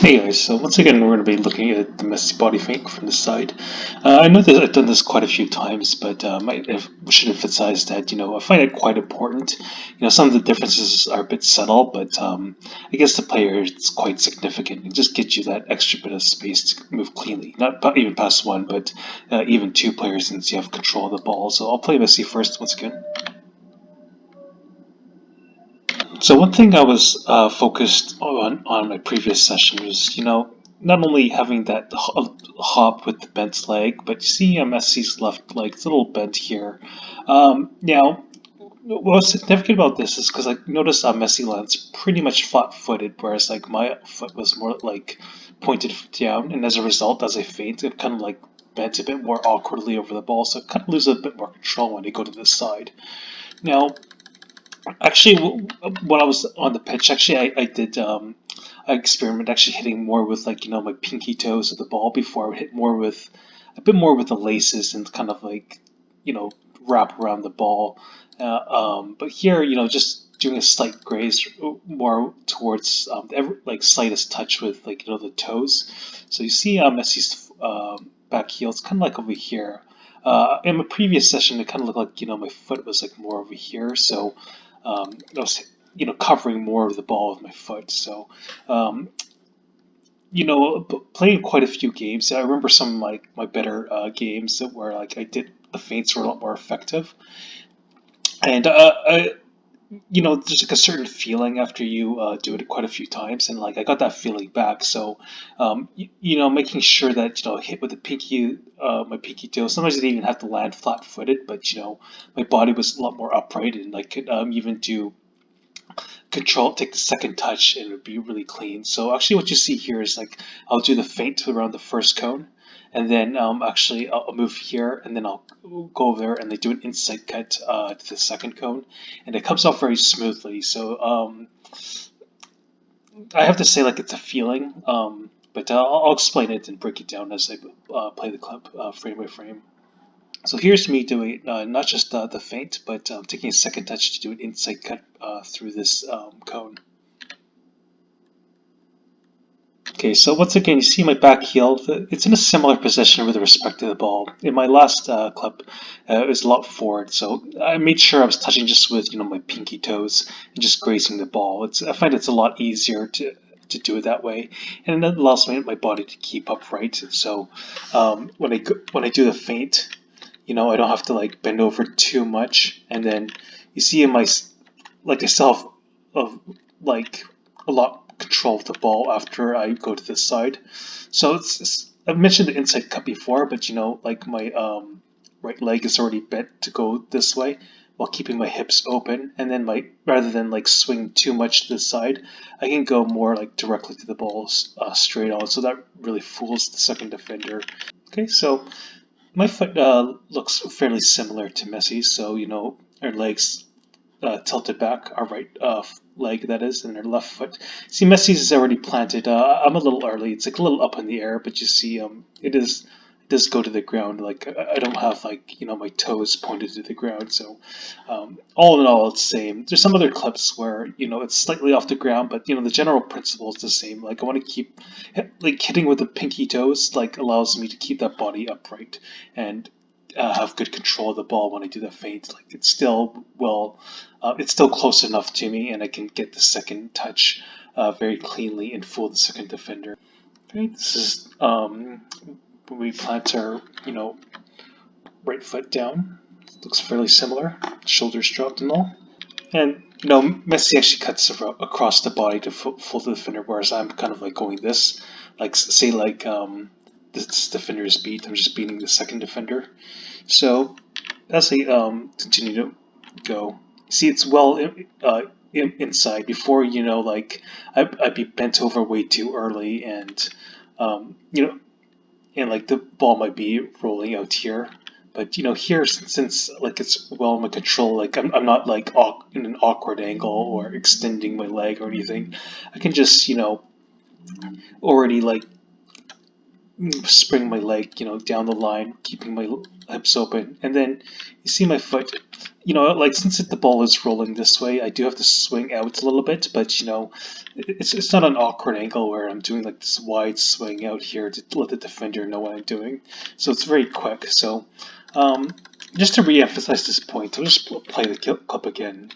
Hey guys, so once again we're going to be looking at the Messi body feint from the side. I know that I've done this quite a few times, but I should emphasize that I find it quite important. Some of the differences are a bit subtle, but I guess the player is quite significant. It just gets you that extra bit of space to move cleanly. Not even past one, but even two players since you have control of the ball. So I'll play Messi first once again. So one thing I was focused on my previous session was, not only having that hop with the bent leg, but you see Messi's left leg, it's a little bent here. Now, what's significant about this is because I noticed Messi lands pretty much flat-footed, whereas like my foot was more like pointed down, and as a result, as I feint, it kind of like bent a bit more awkwardly over the ball, so I kind of lose a bit more control when I go to the side. Now, actually, when I was on the pitch, actually, I did I experimented actually hitting more with like my pinky toes of the ball before I would hit more with a bit more with the laces and kind of like you know wrap around the ball. But here, just doing a slight graze more towards like slightest touch with like the toes. So you see Messi's back heel. It's kind of like over here. In my previous session, it kind of looked like my foot was like more over here. So I was covering more of the ball with my foot. So um, playing quite a few games. I remember some of my better games that where like I did the feints were a lot more effective. And there's like a certain feeling after you do it quite a few times, and like I got that feeling back. So, making sure that hit with the pinky, my pinky toe. Sometimes I didn't even have to land flat-footed, but my body was a lot more upright, and I could even do control, take the second touch, and it would be really clean. So actually, what you see here is like I'll do the feint around the first cone, and then actually I'll move here, and then I'll go over there and they do an inside cut to the second cone, and it comes off very smoothly. So I have to say like it's a feeling, but I'll explain it and break it down as I play the clip frame by frame. So here's me doing not just the feint, but taking a second touch to do an inside cut through this cone. Okay, so once again, you see my back heel. It's in a similar position with respect to the ball. In my last clip, it was a lot forward, so I made sure I was touching just with my pinky toes and just grazing the ball. I find it's a lot easier to do it that way, and it allows my body to keep upright. So when I do the feint, I don't have to like bend over too much, and then you see in my like I still have of like a lot control of the ball after I go to this side. So I've mentioned the inside cut before, but like my right leg is already bent to go this way while keeping my hips open, and then my rather than like swing too much to the side, I can go more like directly to the ball straight on. So that really fools the second defender. Okay, so my foot looks fairly similar to Messi's, so our legs tilted back, our right leg that is, and our left foot. See, Messi's is already planted. I'm a little early. It's like a little up in the air, but you see, it does go to the ground. Like I don't have like my toes pointed to the ground. So all in all, it's the same. There's some other clips where it's slightly off the ground, but the general principle is the same. Like I want to keep like hitting with the pinky toes, like allows me to keep that body upright and have good control of the ball when I do the feint. Like it's still close enough to me, and I can get the second touch very cleanly and fool the second defender. Okay, this is when we plant our right foot down. Looks fairly similar. Shoulders dropped and all. And Messi actually cuts across the body to fool the defender, whereas I'm kind of like going this, like say like this defender is beat. I'm just beating the second defender. So as I continue to go, see it's well inside before like I'd be bent over way too early, and um, you know and like the ball might be rolling out here. But here since like it's well in my control, like I'm not like in an awkward angle or extending my leg or anything. I can just already like spring my leg down the line, keeping my hips open, and then you see my foot. you know, like since the ball is rolling this way, I do have to swing out a little bit, but you know, it's not an awkward angle where I'm doing like this wide swing out here to let the defender know what I'm doing. So it's very quick. So just to re-emphasize this point, I'll just play the clip again.